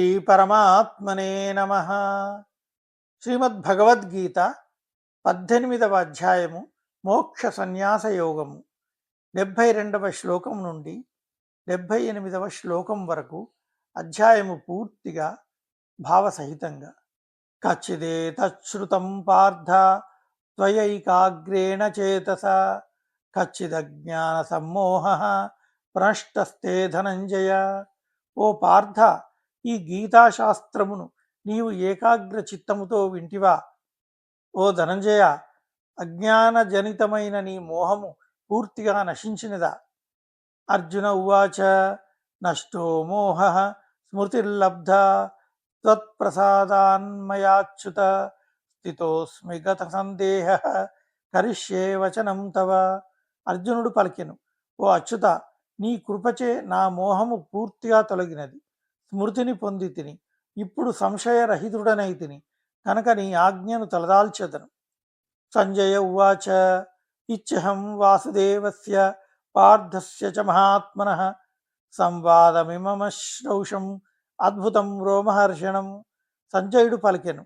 శ్రీ పరమాత్మనే నమ. శ్రీమద్భగవద్గీత 18వ అధ్యాయము మోక్ష సన్యాస యోగము 72వ శ్లోకం నుండి 78వ శ్లోకం వరకు అధ్యాయము పూర్తిగా భావసహితంగా. కచ్చిదేతశ్రుతం పార్థ త్వయైకాగ్రేణ చేతస కచ్చిదజ్ఞాన సమ్మోహ ప్రనష్టస్తే ధనంజయ. ఓ పార్థ, ఈ గీతాశాస్త్రమును నీవు ఏకాగ్ర చిత్తముతో వింటివా? ఓ ధనంజయ, అజ్ఞానజనితమైన నీ మోహము పూర్తిగా నశించినదా? అర్జున ఉవాచ నష్టో మోహ స్మృతిర్లబ్ధ త్వత్ప్రసాదాన్మయాచ్యుత స్థితోస్మి గత సందేహ కరిష్యే వచనం తవ. అర్జునుడు పలికెను, ఓ అచ్యుత, నీ కృపచే నా మోహము పూర్తిగా తొలగినది, స్మృతిని పొంది తిని, ఇప్పుడు సంశయరహితుడనైతిని కనుక నీ ఆజ్ఞను తలదాల్చెదను. సంజయ ఉవాచ ఇచ్చహం వాసుదేవస్య పార్థస్య చ మహాత్మనః సంవాదమిమమశ్రౌషం అద్భుతం రోమహర్షణం. సంజయుడు పలికెను,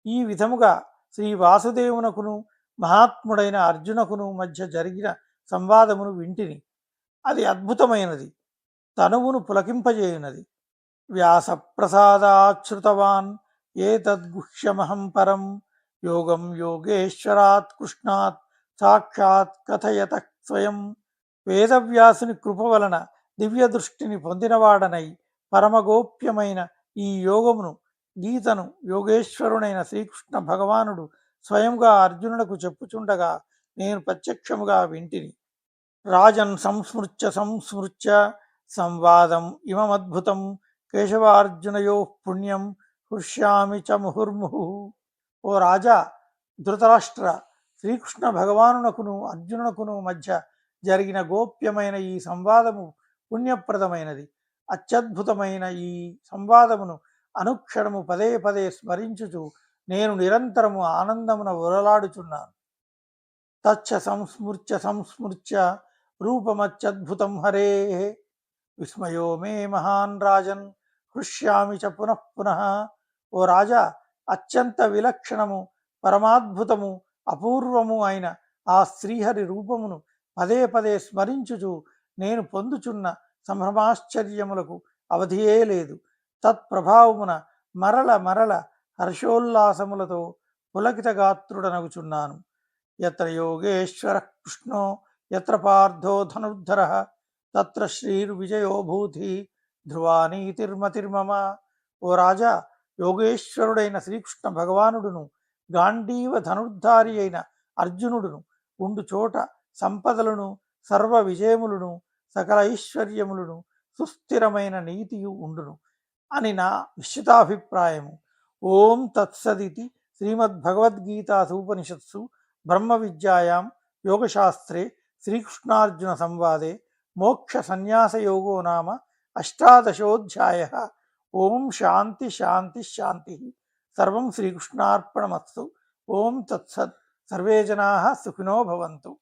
ఈ విధముగా శ్రీ వాసుదేవునకును మహాత్ముడైన అర్జునకును మధ్య జరిగిన సంవాదమును వింటిని. అది అద్భుతమైనది, తనువును పులకింపజేయునది. వ్యాసప్రసాదాచ్యుతవాన్ ఏతద్గుహ్యమహం పరం యోగం యోగేశ్వరాత్ కృష్ణాత్ సాక్షాత్ కథయత స్వయం. వేదవ్యాసుని కృప వలన దివ్య దృష్టిని పొందినవాడనై పరమగోప్యమైన ఈ యోగమును, గీతను యోగేశ్వరుడైన శ్రీకృష్ణ భగవానుడు స్వయంగా అర్జునునకు చెప్పుచుండగా నేను ప్రత్యక్షముగా వింటిని. రాజన్ సంస్మృత్య సంస్మృత్య సంవాదం ఇమమద్భుతం కేశవార్జునయో పుణ్యం హృష్యామి చ ముహుర్ముహు. ఓ రాజా, ధృతరాష్ట్ర, శ్రీకృష్ణ భగవానునకును అర్జునునకును మధ్య జరిగిన గోప్యమైన ఈ సంవాదము పుణ్యప్రదమైనది. అత్యద్భుతమైన ఈ సంవాదమును అనుక్షణము పదే పదే స్మరించుచు నేను నిరంతరము ఆనందమున ఉరలాడుచున్నాను. తచ్చ సంస్మృత్య సంస్మృత్య రూపమత్యద్భుతం హరే విస్మయో మే మహాన్ రాజన్ హృష్యామి చ పునః పునః. ఓ రాజా, అత్యంత విలక్షణము, పరమాద్భుతము, అపూర్వము అయిన ఆ శ్రీహరి రూపమును పదే పదే స్మరించుచు నేను పొందుచున్న సంభ్రమాశ్చర్యములకు అవధియే లేదు. తత్ప్రభావమున మరల మరల హర్షోల్లాసములతో పులకిత గాత్రుడనగుచున్నాను. యత్ర యోగేశ్వర కృష్ణో యత్ర పార్థో ధనుర్ధర తత్ర శ్రీర్విజయో భూతి ధ్రువానీతిర్మతిర్మమ. ఓ రాజా, యోగేశ్వరుడైన శ్రీకృష్ణ భగవానుడును గాంధీవ ధనుర్ధారి అయిన అర్జునుడును ఉండు చోట సంపదలను, సర్వ విజయములను, సకల ఐశ్వర్యములను, సుస్థిరమైన నీతియు ఉండును అని నా నిశ్చితాభిప్రాయము. ఓం తత్సదితి శ్రీమద్భగవద్గీతాసూపనిషత్సు బ్రహ్మ విద్యాయాం యోగశాస్త్రే శ్రీకృష్ణార్జున సంవాదే మోక్ష సన్యాసయోగో నామ అష్టాదశోధ్యాయః. ఓం శాంతి శాంతి శాంతి. సర్వం శ్రీకృష్ణార్పణమస్తు. ఓం తత్సత్. సర్వే జనాః సుఖినో భవంతు.